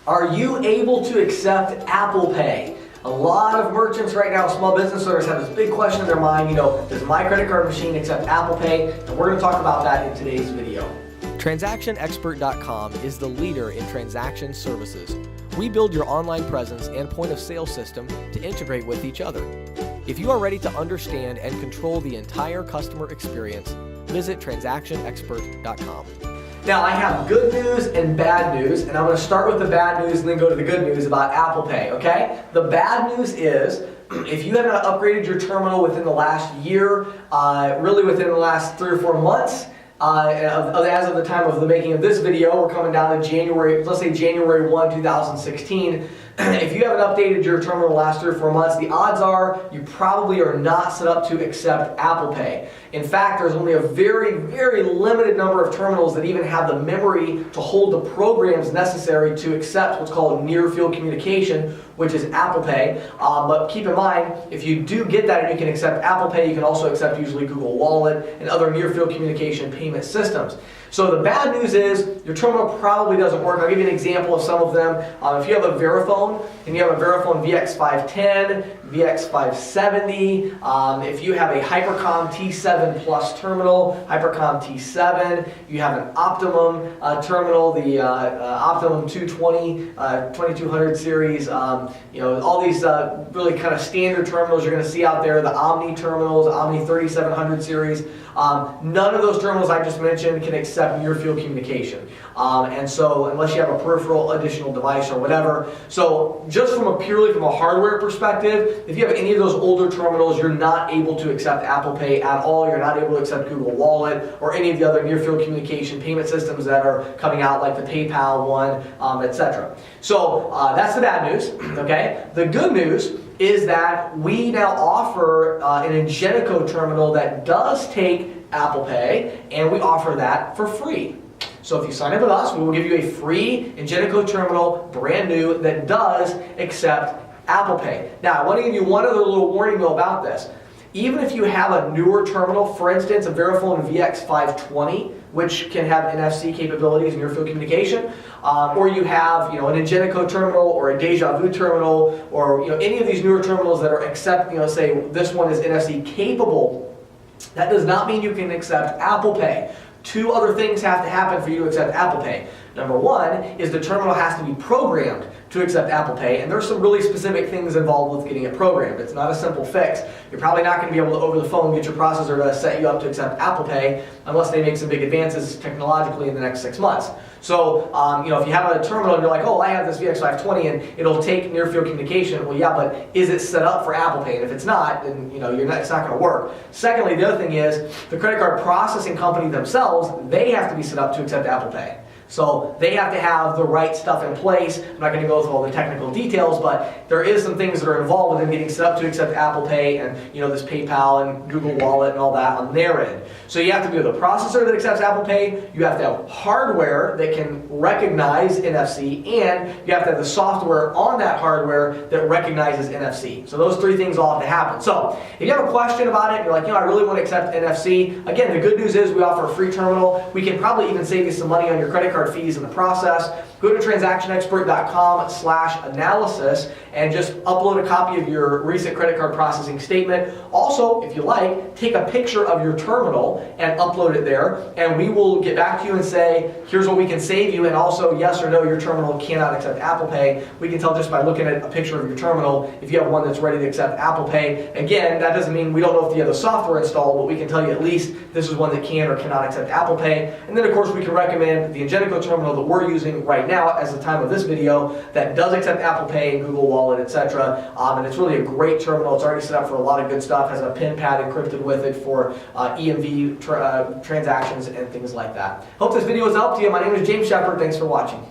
Are you able to accept Apple Pay? A lot of merchants right now, small business owners, have this big question in their mind, does my credit card machine accept Apple Pay? And we're going to talk about that in today's video. TransactionExpert.com is the leader in transaction services. We build your online presence and point of sale system to integrate with each other. If you are ready to understand and control the entire customer experience, visit TransactionExpert.com. Now, I have good news and bad news, and I'm going to start with the bad news and then go to the good news about Apple Pay, okay? The bad news is, if you haven't upgraded your terminal within the last year, really within the last 3 or 4 months, as of the time of the making of this video, we're coming down to January, let's say January 1, 2016. If you haven't updated your terminal the last 3 or 4 months, the odds are you probably are not set up to accept Apple Pay. In fact, there's only a very, very limited number of terminals that even have the memory to hold the programs necessary to accept what's called near-field communication, which is Apple Pay. But keep in mind, if you do get that and you can accept Apple Pay, you can also accept usually Google Wallet and other near-field communication payment systems. So the bad news is your terminal probably doesn't work. I'll give you an example of some of them. If you have a Verifone and you have a Verifone VX510, VX570, if you have a Hypercom T7 Plus terminal, Hypercom T7, you have an Optimum terminal, the Optimum 220, 2200 series, all these really kind of standard terminals you're going to see out there, the Omni terminals, Omni 3700 series. None of those terminals I just mentioned can accept near-field communication. And so unless you have a peripheral additional device or whatever. So just purely from a hardware perspective, if you have any of those older terminals, you're not able to accept Apple Pay at all. You're not able to accept Google Wallet or any of the other near-field communication payment systems that are coming out, like the PayPal one, etc. So that's the bad news, okay? The good news is that we now offer an Ingenico terminal that does take Apple Pay, and we offer that for free. So if you sign up with us, we will give you a free Ingenico terminal, brand new, that does accept Apple Pay. Now, I want to give you one other little warning though about this. Even if you have a newer terminal, for instance, a Verifone VX520, which can have NFC capabilities in near-field communication, or you have, an Ingenico terminal or a Deja Vu terminal, or any of these newer terminals that are say this one is NFC capable. That does not mean you can accept Apple Pay. 2 other things have to happen for you to accept Apple Pay. Number 1 is the terminal has to be programmed to accept Apple Pay, and there's some really specific things involved with getting it programmed. It's not a simple fix. You're probably not going to be able to, over the phone, get your processor to set you up to accept Apple Pay unless they make some big advances technologically in the next 6 months. So, if you have a terminal and you're like, oh, I have this VX520 and it'll take near-field communication, well, yeah, but is it set up for Apple Pay? And if it's not, then it's not going to work. Secondly, the other thing is the credit card processing company themselves, they have to be set up to accept Apple Pay. So they have to have the right stuff in place. I'm not going to go through all the technical details, but there is some things that are involved with them getting set up to accept Apple Pay and this PayPal and Google Wallet and all that on their end. So you have to be with a processor that accepts Apple Pay, you have to have hardware that can recognize NFC, and you have to have the software on that hardware that recognizes NFC. So those 3 things all have to happen. So if you have a question about it, you're like, I really want to accept NFC, again, the good news is we offer a free terminal. We can probably even save you some money on your credit card fees in the process. Go to TransactionExpert.com/analysis and just upload a copy of your recent credit card processing statement. Also, if you like, take a picture of your terminal and upload it there, and we will get back to you and say, here's what we can save you, and also yes or no, your terminal cannot accept Apple Pay. We can tell just by looking at a picture of your terminal if you have one that's ready to accept Apple Pay. Again, that doesn't mean we don't know if you have the software installed, but we can tell you at least this is one that can or cannot accept Apple Pay. And then of course we can recommend the Ingenico terminal that we're using right now as the time of this video that does accept Apple Pay and Google Wallet, etc. And it's really a great terminal. It's already set up for a lot of good stuff. Has a PIN pad encrypted with it for EMV transactions and things like that. Hope this video has helped you. My name is James Shepard. Thanks for watching.